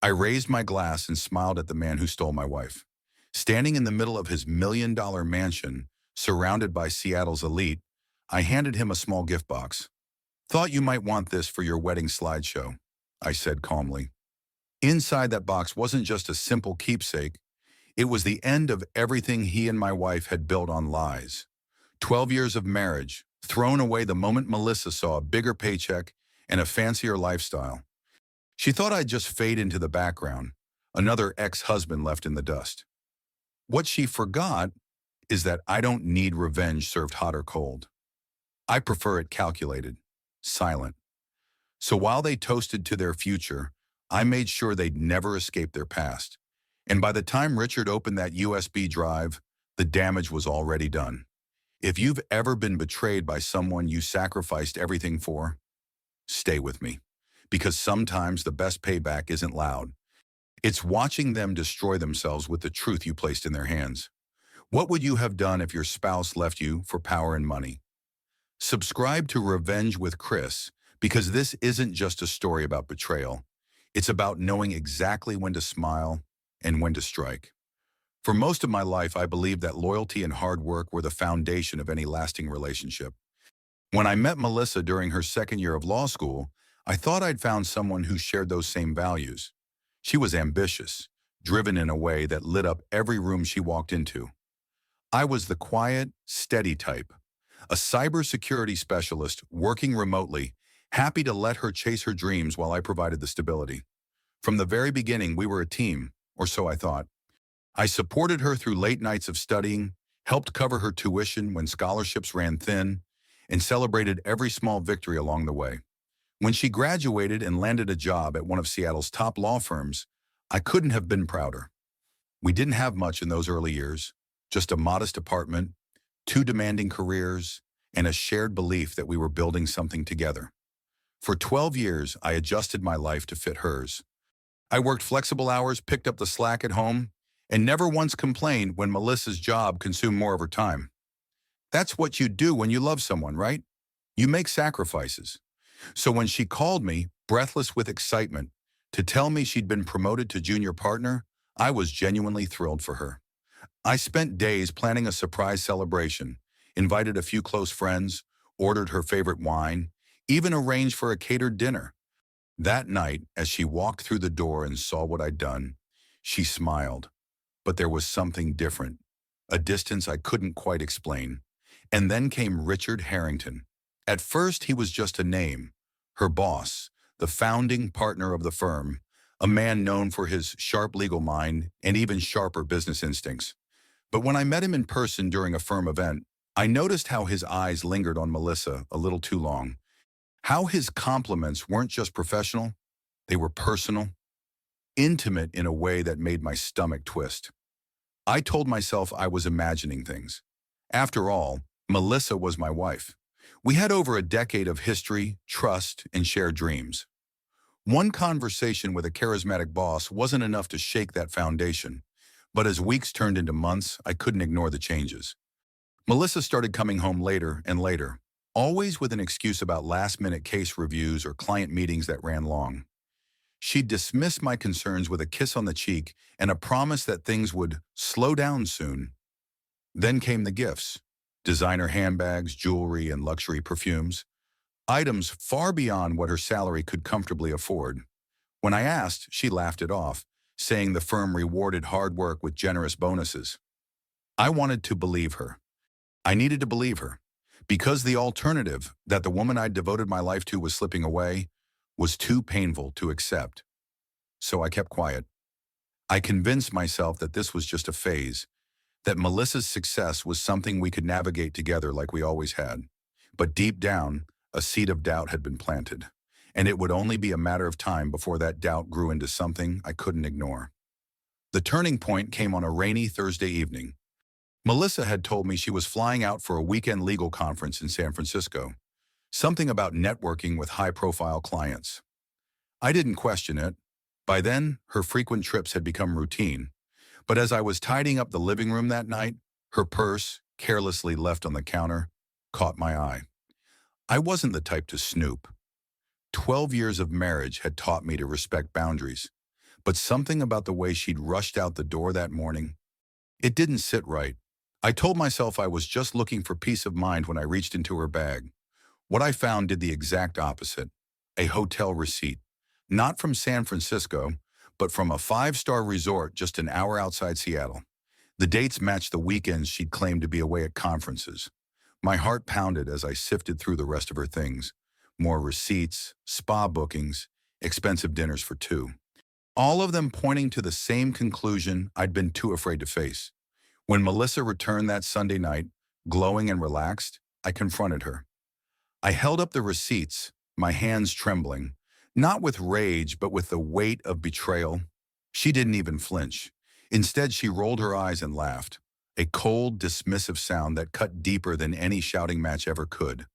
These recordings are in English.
I raised my glass and smiled at the man who stole my wife. Standing in the middle of his million-dollar mansion, surrounded by Seattle's elite, I handed him a small gift box. "Thought you might want this for your wedding slideshow," I said calmly. Inside that box wasn't just a simple keepsake, it was the end of everything he and my wife had built on lies. 12 years of marriage, thrown away the moment Melissa saw a bigger paycheck and a fancier lifestyle. She thought I'd just fade into the background, another ex-husband left in the dust. What she forgot is that I don't need revenge served hot or cold. I prefer it calculated, silent. So while they toasted to their future, I made sure they'd never escape their past. And by the time Richard opened that USB drive, the damage was already done. If you've ever been betrayed by someone you sacrificed everything for, stay with me. Because sometimes the best payback isn't loud. It's watching them destroy themselves with the truth you placed in their hands. What would you have done if your spouse left you for power and money? Subscribe to Revenge with Chris, because this isn't just a story about betrayal. It's about knowing exactly when to smile and when to strike. For most of my life, I believed that loyalty and hard work were the foundation of any lasting relationship. When I met Melissa during her second year of law school, I thought I'd found someone who shared those same values. She was ambitious, driven in a way that lit up every room she walked into. I was the quiet, steady type, a cybersecurity specialist working remotely, happy to let her chase her dreams while I provided the stability. From the very beginning, we were a team, or so I thought. I supported her through late nights of studying, helped cover her tuition when scholarships ran thin, and celebrated every small victory along the way. When she graduated and landed a job at one of Seattle's top law firms, I couldn't have been prouder. We didn't have much in those early years, just a modest apartment, two demanding careers, and a shared belief that we were building something together. For 12 years, I adjusted my life to fit hers. I worked flexible hours, picked up the slack at home, and never once complained when Melissa's job consumed more of her time. That's what you do when you love someone, right? You make sacrifices. So when she called me, breathless with excitement, to tell me she'd been promoted to junior partner, I was genuinely thrilled for her. I spent days planning a surprise celebration, invited a few close friends, ordered her favorite wine, even arranged for a catered dinner. That night, as she walked through the door and saw what I'd done, she smiled. But there was something different, a distance I couldn't quite explain. And then came Richard Harrington. At first, he was just a name, her boss, the founding partner of the firm, a man known for his sharp legal mind and even sharper business instincts. But when I met him in person during a firm event, I noticed how his eyes lingered on Melissa a little too long. How his compliments weren't just professional, they were personal, intimate in a way that made my stomach twist. I told myself I was imagining things. After all, Melissa was my wife. We had over a decade of history, trust, and shared dreams. One conversation with a charismatic boss wasn't enough to shake that foundation, but as weeks turned into months, I couldn't ignore the changes. Melissa started coming home later and later, always with an excuse about last-minute case reviews or client meetings that ran long. She'd dismiss my concerns with a kiss on the cheek and a promise that things would slow down soon. Then came the gifts, designer handbags, jewelry, and luxury perfumes, items far beyond what her salary could comfortably afford. When I asked, she laughed it off, saying the firm rewarded hard work with generous bonuses. I wanted to believe her. I needed to believe her, because the alternative, that the woman I'd devoted my life to was slipping away, was too painful to accept. So I kept quiet. I convinced myself that this was just a phase, that Melissa's success was something we could navigate together like we always had. But deep down, a seed of doubt had been planted, and it would only be a matter of time before that doubt grew into something I couldn't ignore. The turning point came on a rainy Thursday evening. Melissa had told me she was flying out for a weekend legal conference in San Francisco, something about networking with high-profile clients. I didn't question it. By then, her frequent trips had become routine. But as I was tidying up the living room that night, her purse, carelessly left on the counter, caught my eye. I wasn't the type to snoop. 12 years of marriage had taught me to respect boundaries. But something about the way she'd rushed out the door that morning, it didn't sit right. I told myself I was just looking for peace of mind when I reached into her bag. What I found did the exact opposite. A hotel receipt. Not from San Francisco, but from a five-star resort just an hour outside Seattle. The dates matched the weekends she'd claimed to be away at conferences. My heart pounded as I sifted through the rest of her things. More receipts, spa bookings, expensive dinners for two. All of them pointing to the same conclusion I'd been too afraid to face. When Melissa returned that Sunday night, glowing and relaxed, I confronted her. I held up the receipts, my hands trembling, not with rage, but with the weight of betrayal. She didn't even flinch. Instead, she rolled her eyes and laughed, a cold, dismissive sound that cut deeper than any shouting match ever could.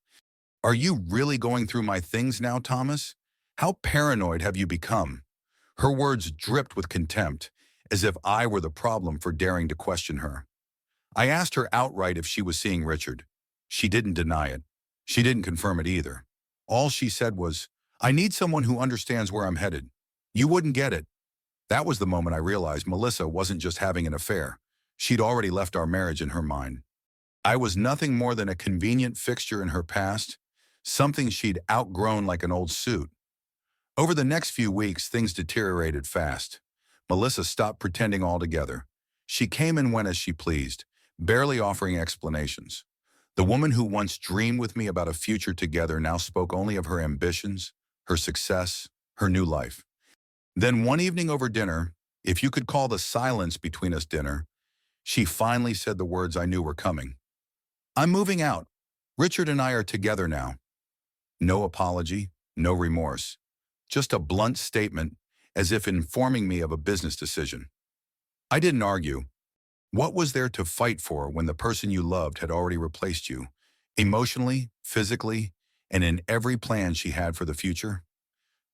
Are you really going through my things now, Thomas? How paranoid have you become? Her words dripped with contempt, as if I were the problem for daring to question her. I asked her outright if she was seeing Richard. She didn't deny it. She didn't confirm it either. All she said was, I need someone who understands where I'm headed. You wouldn't get it. That was the moment I realized Melissa wasn't just having an affair. She'd already left our marriage in her mind. I was nothing more than a convenient fixture in her past, something she'd outgrown like an old suit. Over the next few weeks, things deteriorated fast. Melissa stopped pretending altogether. She came and went as she pleased, barely offering explanations. The woman who once dreamed with me about a future together now spoke only of her ambitions, her success, her new life. Then one evening over dinner, if you could call the silence between us dinner, she finally said the words I knew were coming. I'm moving out. Richard and I are together now. No apology, no remorse. Just a blunt statement, as if informing me of a business decision. I didn't argue. What was there to fight for when the person you loved had already replaced you, emotionally, physically, and in every plan she had for the future?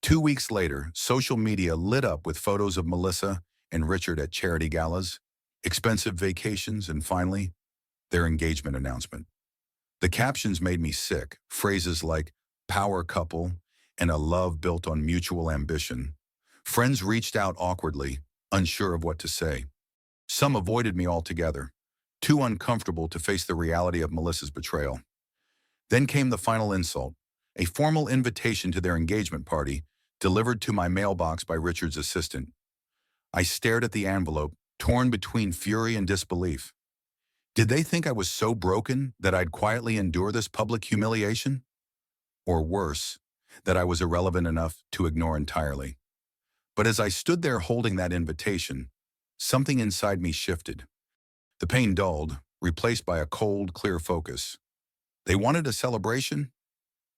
2 weeks later, social media lit up with photos of Melissa and Richard at charity galas, expensive vacations, and finally, their engagement announcement. The captions made me sick, phrases like power couple and a love built on mutual ambition. Friends reached out awkwardly, unsure of what to say. Some avoided me altogether, too uncomfortable to face the reality of Melissa's betrayal. Then came the final insult, a formal invitation to their engagement party, delivered to my mailbox by Richard's assistant. I stared at the envelope, torn between fury and disbelief. Did they think I was so broken that I'd quietly endure this public humiliation? Or worse, that I was irrelevant enough to ignore entirely? But as I stood there holding that invitation, something inside me shifted. The pain dulled, replaced by a cold, clear focus. They wanted a celebration?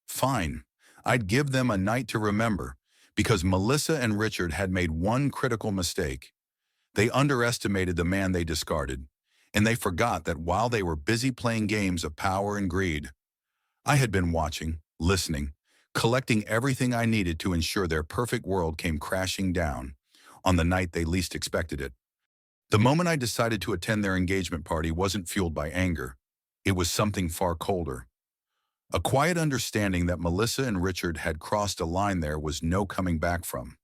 Fine. I'd give them a night to remember, because Melissa and Richard had made one critical mistake. They underestimated the man they discarded, and they forgot that while they were busy playing games of power and greed, I had been watching, listening, collecting everything I needed to ensure their perfect world came crashing down on the night they least expected it. The moment I decided to attend their engagement party wasn't fueled by anger. It was something far colder. A quiet understanding that Melissa and Richard had crossed a line there was no coming back from.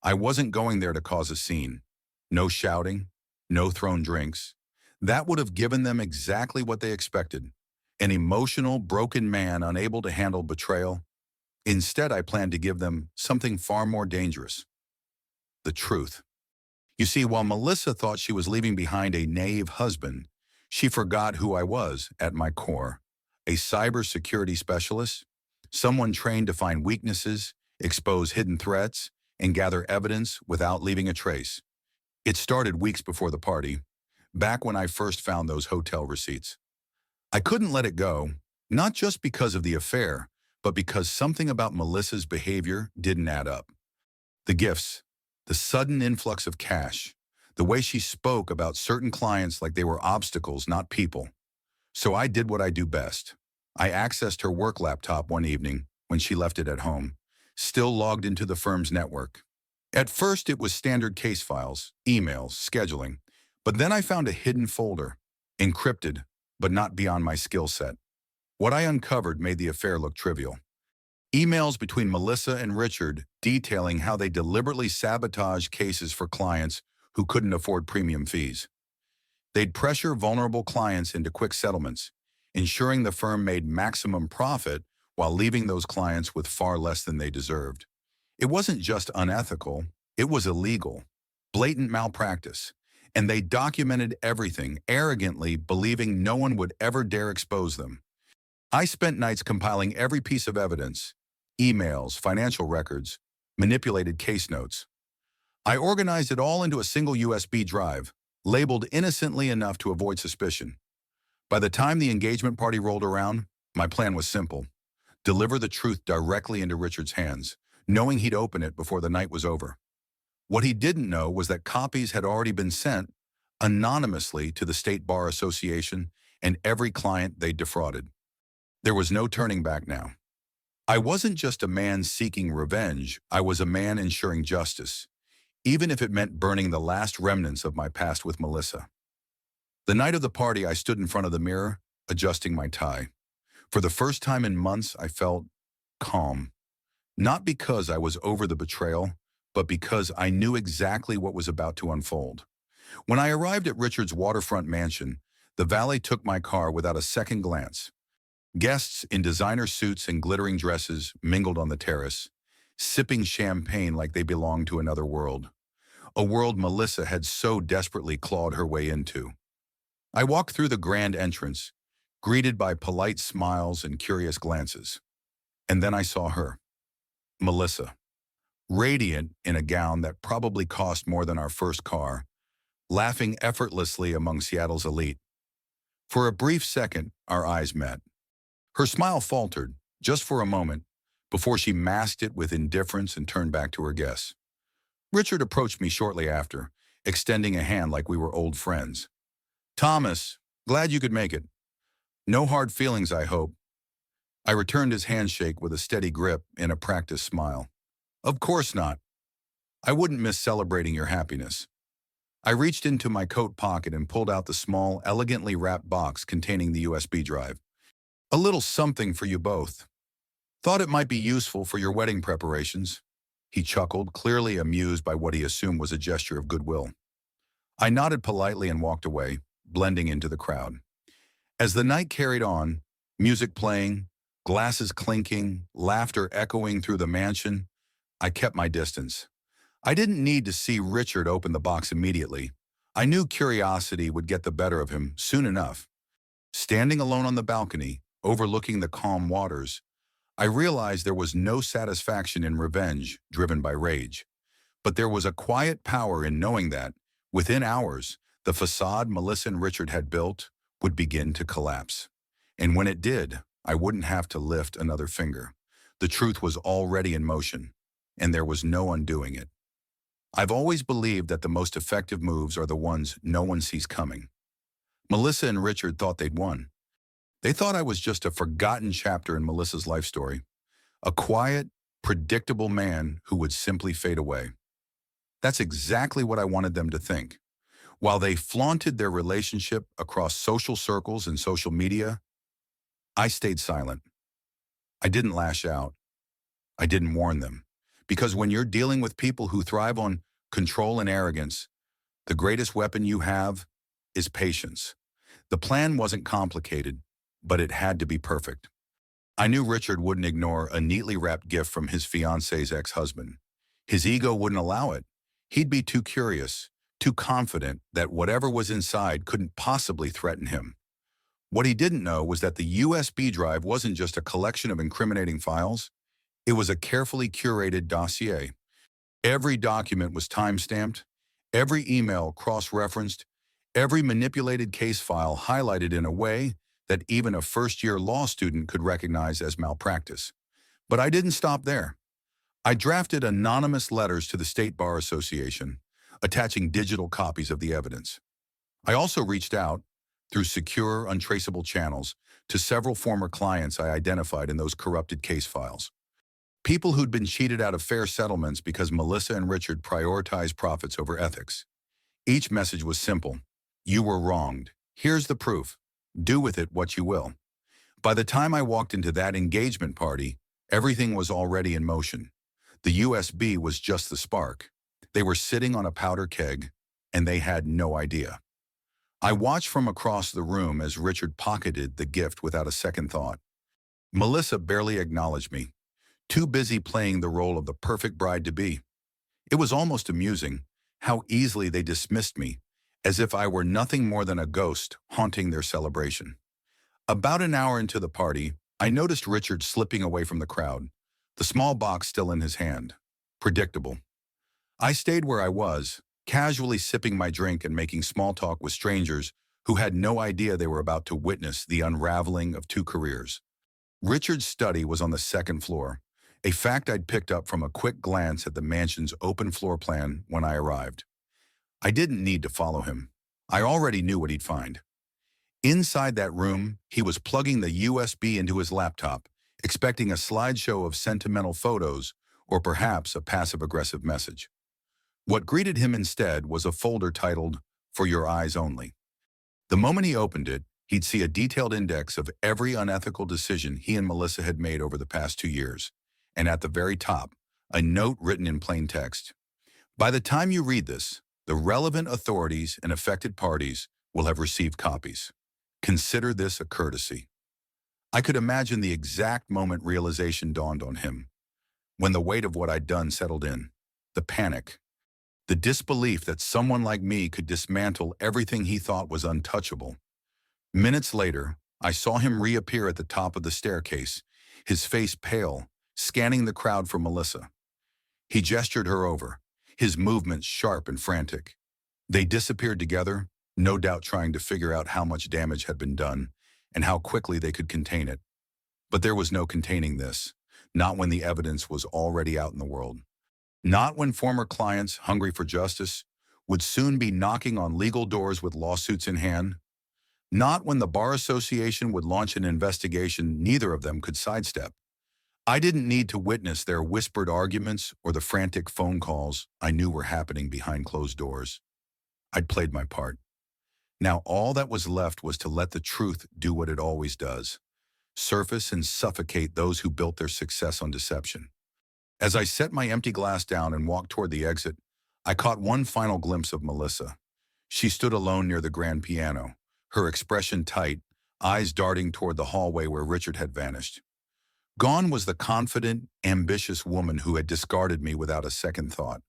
I wasn't going there to cause a scene. No shouting, no thrown drinks. That would have given them exactly what they expected. An emotional, broken man unable to handle betrayal. Instead, I planned to give them something far more dangerous. The truth. You see, while Melissa thought she was leaving behind a naive husband, she forgot who I was at my core. A cybersecurity specialist, someone trained to find weaknesses, expose hidden threats, and gather evidence without leaving a trace. It started weeks before the party, back when I first found those hotel receipts. I couldn't let it go, not just because of the affair, but because something about Melissa's behavior didn't add up. The gifts, the sudden influx of cash, the way she spoke about certain clients like they were obstacles, not people. So I did what I do best. I accessed her work laptop one evening when she left it at home, still logged into the firm's network. At first, it was standard case files, emails, scheduling, but then I found a hidden folder, encrypted, but not beyond my skill set. What I uncovered made the affair look trivial. Emails between Melissa and Richard detailing how they deliberately sabotaged cases for clients who couldn't afford premium fees. They'd pressure vulnerable clients into quick settlements, ensuring the firm made maximum profit while leaving those clients with far less than they deserved. It wasn't just unethical, it was illegal, blatant malpractice. And they documented everything, arrogantly believing no one would ever dare expose them. I spent nights compiling every piece of evidence, emails, financial records, manipulated case notes. I organized it all into a single USB drive, labeled innocently enough to avoid suspicion. By the time the engagement party rolled around, my plan was simple. Deliver the truth directly into Richard's hands, knowing he'd open it before the night was over. What he didn't know was that copies had already been sent anonymously to the State Bar Association and every client they defrauded. There was no turning back now. I wasn't just a man seeking revenge, I was a man ensuring justice, even if it meant burning the last remnants of my past with Melissa. The night of the party, I stood in front of the mirror, adjusting my tie. For the first time in months, I felt calm. Not because I was over the betrayal, but because I knew exactly what was about to unfold. When I arrived at Richard's waterfront mansion, the valet took my car without a second glance. Guests in designer suits and glittering dresses mingled on the terrace, sipping champagne like they belonged to another world, a world Melissa had so desperately clawed her way into. I walked through the grand entrance, greeted by polite smiles and curious glances. And then I saw her, Melissa, radiant in a gown that probably cost more than our first car, laughing effortlessly among Seattle's elite. For a brief second, our eyes met. Her smile faltered, just for a moment, before she masked it with indifference and turned back to her guests. Richard approached me shortly after, extending a hand like we were old friends. "Thomas, glad you could make it. No hard feelings, I hope." I returned his handshake with a steady grip and a practiced smile. "Of course not. I wouldn't miss celebrating your happiness." I reached into my coat pocket and pulled out the small, elegantly wrapped box containing the USB drive. "A little something for you both. Thought it might be useful for your wedding preparations." He chuckled, clearly amused by what he assumed was a gesture of goodwill. I nodded politely and walked away, blending into the crowd. As the night carried on, music playing, glasses clinking, laughter echoing through the mansion, I kept my distance. I didn't need to see Richard open the box immediately. I knew curiosity would get the better of him soon enough. Standing alone on the balcony, overlooking the calm waters, I realized there was no satisfaction in revenge driven by rage. But there was a quiet power in knowing that, within hours, the facade Melissa and Richard had built would begin to collapse. And when it did, I wouldn't have to lift another finger. The truth was already in motion, and there was no undoing it. I've always believed that the most effective moves are the ones no one sees coming. Melissa and Richard thought they'd won. They thought I was just a forgotten chapter in Melissa's life story, a quiet, predictable man who would simply fade away. That's exactly what I wanted them to think. While they flaunted their relationship across social circles and social media, I stayed silent. I didn't lash out. I didn't warn them. Because when you're dealing with people who thrive on control and arrogance, the greatest weapon you have is patience. The plan wasn't complicated, but it had to be perfect. I knew Richard wouldn't ignore a neatly wrapped gift from his fiance's ex-husband. His ego wouldn't allow it. He'd be too curious, too confident that whatever was inside couldn't possibly threaten him. What he didn't know was that the USB drive wasn't just a collection of incriminating files. It was a carefully curated dossier. Every document was time-stamped, every email cross-referenced, every manipulated case file highlighted in a way that even a first-year law student could recognize as malpractice. But I didn't stop there. I drafted anonymous letters to the State Bar Association, attaching digital copies of the evidence. I also reached out, through secure, untraceable channels, to several former clients I identified in those corrupted case files. People who'd been cheated out of fair settlements because Melissa and Richard prioritized profits over ethics. Each message was simple. You were wronged. Here's the proof. Do with it what you will. By the time I walked into that engagement party, Everything was already in motion. The USB was just the spark. They were sitting on a powder keg, and they had no idea. I watched from across the room as Richard pocketed the gift without a second thought. Melissa barely acknowledged me, too busy playing the role of the perfect bride-to-be. It was almost amusing how easily they dismissed me, as if I were nothing more than a ghost haunting their celebration. About an hour into the party, I noticed Richard slipping away from the crowd, the small box still in his hand. Predictable. I stayed where I was, casually sipping my drink and making small talk with strangers who had no idea they were about to witness the unraveling of two careers. Richard's study was on the second floor, a fact I'd picked up from a quick glance at the mansion's open floor plan when I arrived. I didn't need to follow him. I already knew what he'd find. Inside that room, he was plugging the USB into his laptop, expecting a slideshow of sentimental photos or perhaps a passive-aggressive message. What greeted him instead was a folder titled, "For Your Eyes Only." The moment he opened it, he'd see a detailed index of every unethical decision he and Melissa had made over the past 2 years. And at the very top, a note written in plain text. By the time you read this, the relevant authorities and affected parties will have received copies. Consider this a courtesy. I could imagine the exact moment realization dawned on him. When the weight of what I'd done settled in, the panic, the disbelief that someone like me could dismantle everything he thought was untouchable. Minutes later, I saw him reappear at the top of the staircase, his face pale, scanning the crowd for Melissa. He gestured her over, his movements sharp and frantic. They disappeared together, no doubt trying to figure out how much damage had been done and how quickly they could contain it. But there was no containing this, not when the evidence was already out in the world. Not when former clients, hungry for justice, would soon be knocking on legal doors with lawsuits in hand. Not when the Bar Association would launch an investigation neither of them could sidestep. I didn't need to witness their whispered arguments or the frantic phone calls I knew were happening behind closed doors. I'd played my part. Now all that was left was to let the truth do what it always does, surface and suffocate those who built their success on deception. As I set my empty glass down and walked toward the exit, I caught one final glimpse of Melissa. She stood alone near the grand piano, her expression tight, eyes darting toward the hallway where Richard had vanished. Gone was the confident, ambitious woman who had discarded me without a second thought.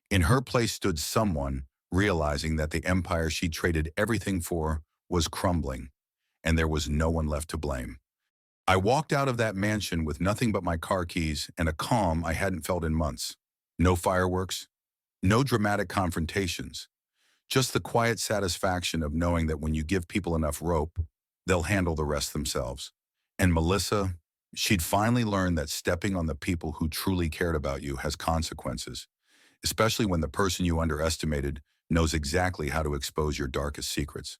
In her place stood someone realizing that the empire she traded everything for was crumbling, and there was no one left to blame. I walked out of that mansion with nothing but my car keys and a calm I hadn't felt in months. No fireworks, no dramatic confrontations, just the quiet satisfaction of knowing that when you give people enough rope, they'll handle the rest themselves. And Melissa, she'd finally learned that stepping on the people who truly cared about you has consequences, especially when the person you underestimated knows exactly how to expose your darkest secrets.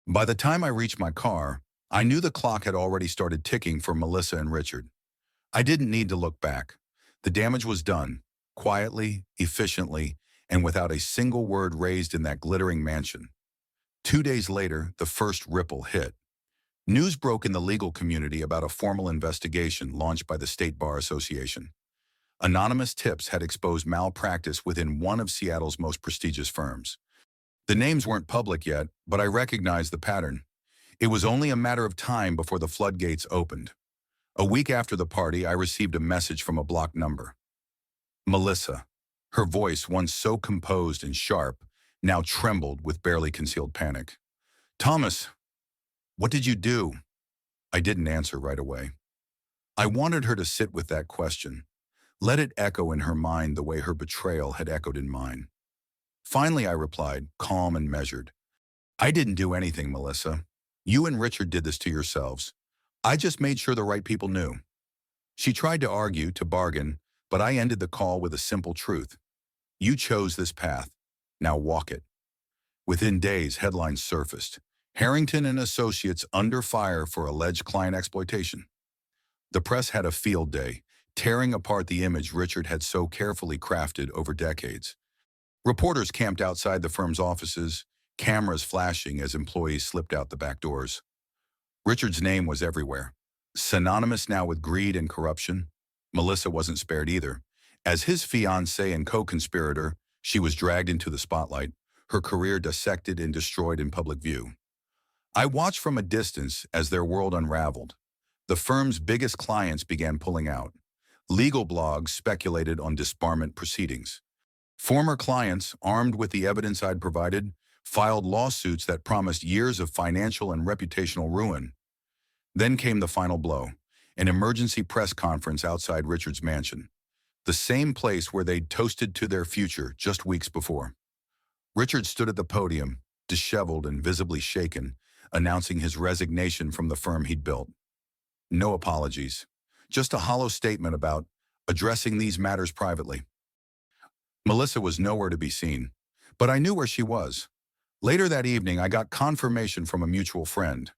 By the time I reached my car, I knew the clock had already started ticking for Melissa and Richard. I didn't need to look back. The damage was done, quietly, efficiently, and without a single word raised in that glittering mansion. 2 days later, the first ripple hit. News broke in the legal community about a formal investigation launched by the State Bar Association. Anonymous tips had exposed malpractice within one of Seattle's most prestigious firms. The names weren't public yet, but I recognized the pattern. It was only a matter of time before the floodgates opened. A week after the party, I received a message from a blocked number. Melissa, her voice, once so composed and sharp, now trembled with barely concealed panic. "Thomas, what did you do?" I didn't answer right away. I wanted her to sit with that question. Let it echo in her mind the way her betrayal had echoed in mine. Finally, I replied, calm and measured. "I didn't do anything, Melissa. You and Richard did this to yourselves. I just made sure the right people knew." She tried to argue, to bargain, but I ended the call with a simple truth. You chose this path. Now walk it. Within days, headlines surfaced. Harrington and Associates under fire for alleged client exploitation. The press had a field day, tearing apart the image Richard had so carefully crafted over decades. Reporters camped outside the firm's offices, cameras flashing as employees slipped out the back doors. Richard's name was everywhere. Synonymous now with greed and corruption, Melissa wasn't spared either. As his fiancée and co-conspirator, she was dragged into the spotlight, her career dissected and destroyed in public view. I watched from a distance as their world unraveled. The firm's biggest clients began pulling out. Legal blogs speculated on disbarment proceedings. Former clients, armed with the evidence I'd provided, filed lawsuits that promised years of financial and reputational ruin. Then came the final blow, an emergency press conference outside Richard's mansion, the same place where they'd toasted to their future just weeks before. Richard stood at the podium, disheveled and visibly shaken, announcing his resignation from the firm he'd built. No apologies, just a hollow statement about addressing these matters privately. Melissa was nowhere to be seen, but I knew where she was. Later that evening, I got confirmation from a mutual friend.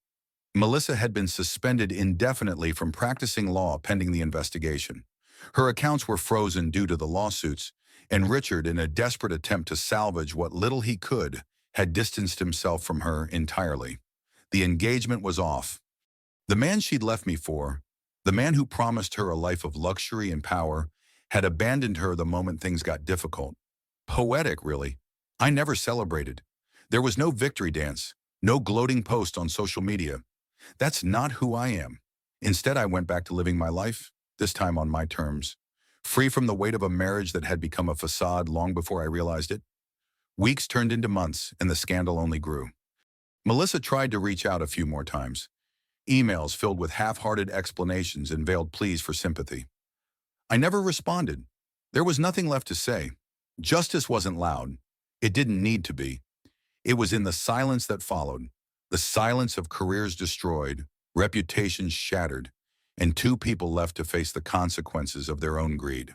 Melissa had been suspended indefinitely from practicing law pending the investigation. Her accounts were frozen due to the lawsuits, and Richard, in a desperate attempt to salvage what little he could, had distanced himself from her entirely. The engagement was off. The man she'd left me for, the man who promised her a life of luxury and power, had abandoned her the moment things got difficult. Poetic, really. I never celebrated. There was no victory dance, no gloating post on social media. That's not who I am. Instead, I went back to living my life, this time on my terms, free from the weight of a marriage that had become a facade long before I realized it. Weeks turned into months, and the scandal only grew. Melissa tried to reach out a few more times, emails filled with half-hearted explanations and veiled pleas for sympathy. I never responded. There was nothing left to say. Justice wasn't loud. It didn't need to be. It was in the silence that followed, the silence of careers destroyed, reputations shattered, and two people left to face the consequences of their own greed.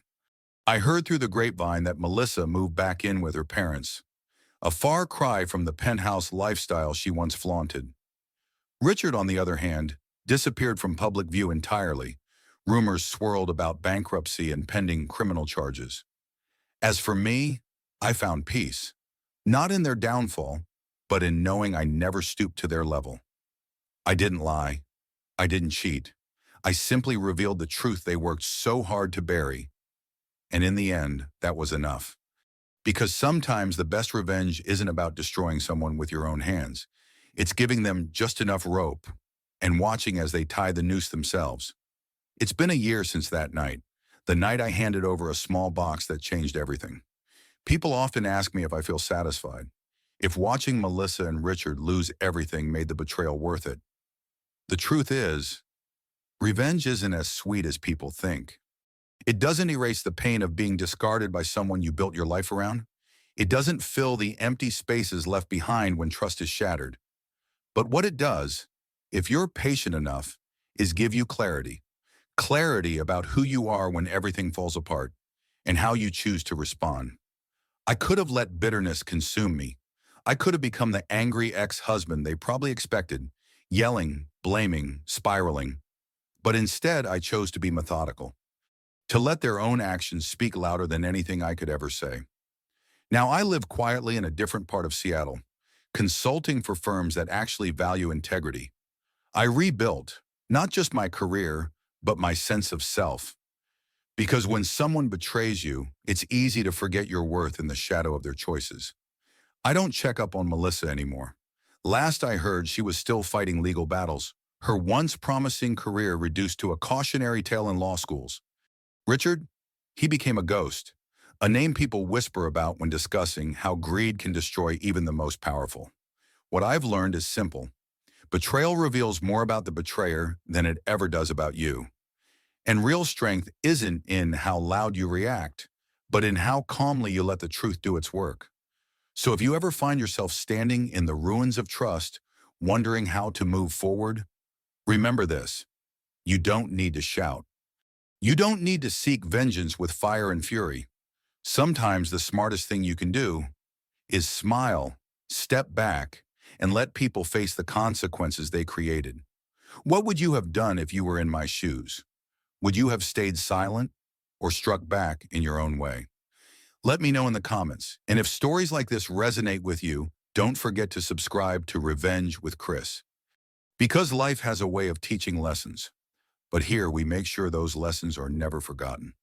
I heard through the grapevine that Melissa moved back in with her parents, a far cry from the penthouse lifestyle she once flaunted. Richard, on the other hand, disappeared from public view entirely. Rumors swirled about bankruptcy and pending criminal charges. As for me, I found peace, not in their downfall, but in knowing I never stooped to their level. I didn't lie. I didn't cheat. I simply revealed the truth they worked so hard to bury. And in the end, that was enough. Because sometimes the best revenge isn't about destroying someone with your own hands. It's giving them just enough rope and watching as they tie the noose themselves. It's been a year since that night, the night I handed over a small box that changed everything. People often ask me if I feel satisfied, if watching Melissa and Richard lose everything made the betrayal worth it. The truth is, revenge isn't as sweet as people think. It doesn't erase the pain of being discarded by someone you built your life around. It doesn't fill the empty spaces left behind when trust is shattered. But what it does, if you're patient enough, is give you clarity. Clarity about who you are when everything falls apart and how you choose to respond. I could have let bitterness consume me. I could have become the angry ex-husband they probably expected, yelling, blaming, spiraling. But instead, I chose to be methodical, to let their own actions speak louder than anything I could ever say. Now I live quietly in a different part of Seattle, consulting for firms that actually value integrity. I rebuilt, not just my career, but my sense of self. Because when someone betrays you, it's easy to forget your worth in the shadow of their choices. I don't check up on Melissa anymore. Last I heard, she was still fighting legal battles, her once promising career reduced to a cautionary tale in law schools. Richard, he became a ghost, a name people whisper about when discussing how greed can destroy even the most powerful. What I've learned is simple. Betrayal reveals more about the betrayer than it ever does about you. And real strength isn't in how loud you react, but in how calmly you let the truth do its work. So if you ever find yourself standing in the ruins of trust, wondering how to move forward, remember this: you don't need to shout. You don't need to seek vengeance with fire and fury. Sometimes the smartest thing you can do is smile, step back, and let people face the consequences they created. What would you have done if you were in my shoes? Would you have stayed silent or struck back in your own way? Let me know in the comments. And if stories like this resonate with you, don't forget to subscribe to Revenge with Chris. Because life has a way of teaching lessons. But here we make sure those lessons are never forgotten.